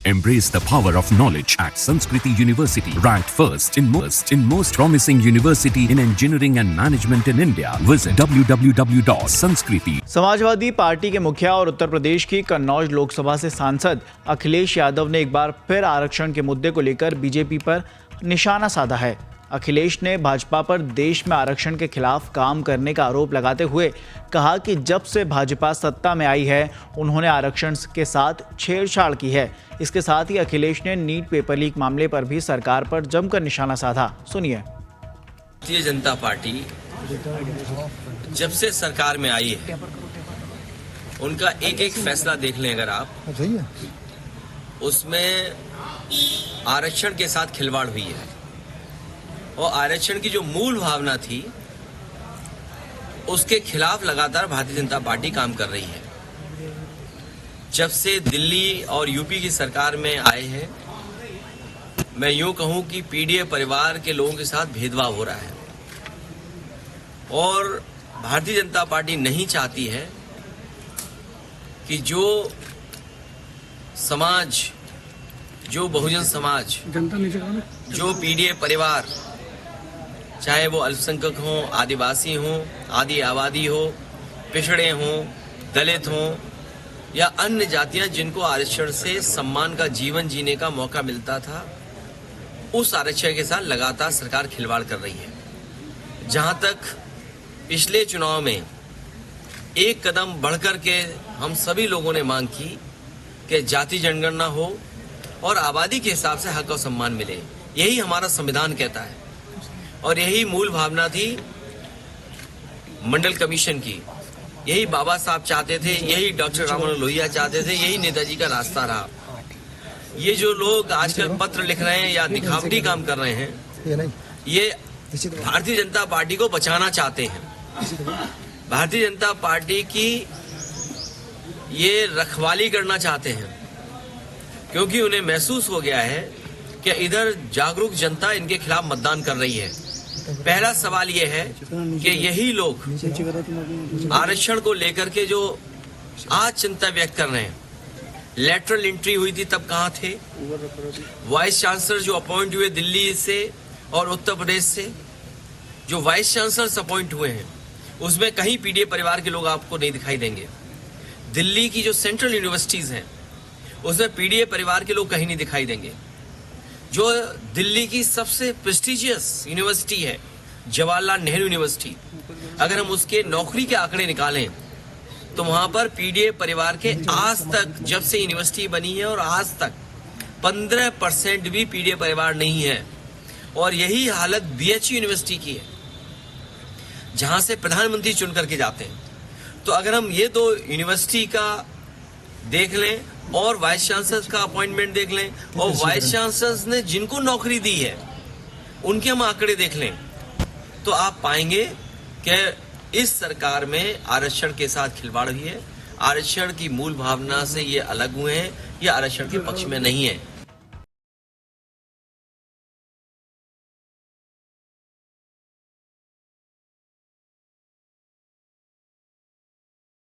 Embrace the power of knowledge at Sanskriti University, ranked first in most promising university in engineering and management in India. Visit www.sanskriti. Samajwadi party के मुखिया और उत्तर प्रदेश की कन्नौज लोकसभा से सांसद अखिलेश यादव ने एक बार फिर आरक्षण के मुद्दे को लेकर बीजेपी पर निशाना साधा है। अखिलेश ने भाजपा पर देश में आरक्षण के खिलाफ काम करने का आरोप लगाते हुए कहा कि जब से भाजपा सत्ता में आई है उन्होंने आरक्षण के साथ छेड़छाड़ की है। इसके साथ ही अखिलेश ने नीट पेपर लीक मामले पर भी सरकार पर जमकर निशाना साधा। सुनिए। भारतीय जनता पार्टी जब से सरकार में आई है उनका एक एक फैसला देख लें अगर आप, उसमें आरक्षण के साथ खिलवाड़ हुई है और आरक्षण की जो मूल भावना थी उसके खिलाफ लगातार भारतीय जनता पार्टी काम कर रही है। जब से दिल्ली और यूपी की सरकार में आए हैं, मैं यूं कहूं कि पीडीए परिवार के लोगों के साथ भेदभाव हो रहा है और भारतीय जनता पार्टी नहीं चाहती है कि जो समाज, जो बहुजन समाज, जो पीडीए परिवार, चाहे वो अल्पसंख्यक हों, आदिवासी हों, आदि आबादी हो, पिछड़े हों, दलित हों या अन्य जातियां जिनको आरक्षण से सम्मान का जीवन जीने का मौका मिलता था, उस आरक्षण के साथ लगातार सरकार खिलवाड़ कर रही है। जहां तक पिछले चुनाव में एक कदम बढ़कर के हम सभी लोगों ने मांग की कि जाति जनगणना हो और आबादी के हिसाब से हक और सम्मान मिले, यही हमारा संविधान कहता है और यही मूल भावना थी मंडल कमीशन की, यही बाबा साहब चाहते थे, यही डॉक्टर राम मनोहर लोहिया चाहते थे, यही नेताजी का रास्ता रहा। ये जो लोग आजकल पत्र लिख रहे हैं या दिखावटी काम कर रहे हैं, ये भारतीय जनता पार्टी को बचाना चाहते हैं। भारतीय जनता पार्टी की ये रखवाली करना चाहते हैं क्योंकि उन्हें महसूस हो गया है कि इधर जागरूक जनता इनके खिलाफ मतदान कर रही है। पहला सवाल यह है कि यही लोग आरक्षण को लेकर के जो आज चिंता व्यक्त कर रहे हैं, लेटरल एंट्री हुई थी तब कहाँ थे? वाइस चांसलर जो अपॉइंट हुए दिल्ली से और उत्तर प्रदेश से, जो वाइस चांसलर्स अपॉइंट हुए हैं उसमें कहीं पीडीए परिवार के लोग आपको नहीं दिखाई देंगे। दिल्ली की जो सेंट्रल यूनिवर्सिटीज हैं उसमें पीडीए परिवार के लोग कहीं नहीं दिखाई देंगे। जो दिल्ली की सबसे प्रेस्टिजियस यूनिवर्सिटी है जवाहरलाल नेहरू यूनिवर्सिटी, अगर हम उसके नौकरी के आंकड़े निकालें तो वहां पर पीडीए परिवार के आज तक, जब से यूनिवर्सिटी बनी है और आज तक 15% भी पीडीए परिवार नहीं है। और यही हालत बीएचयू यूनिवर्सिटी की है जहां से प्रधानमंत्री चुन करके जाते हैं। तो अगर हम ये दो यूनिवर्सिटी का देख लें और वाइस चांसलर का अपॉइंटमेंट देख लें और वाइस चांसलर ने जिनको नौकरी दी है उनके हम आंकड़े देख लें तो आप पाएंगे कि इस सरकार में आरक्षण के साथ खिलवाड़ हुई है। आरक्षण की मूल भावना से ये अलग हुए हैं, ये आरक्षण के पक्ष में नहीं है।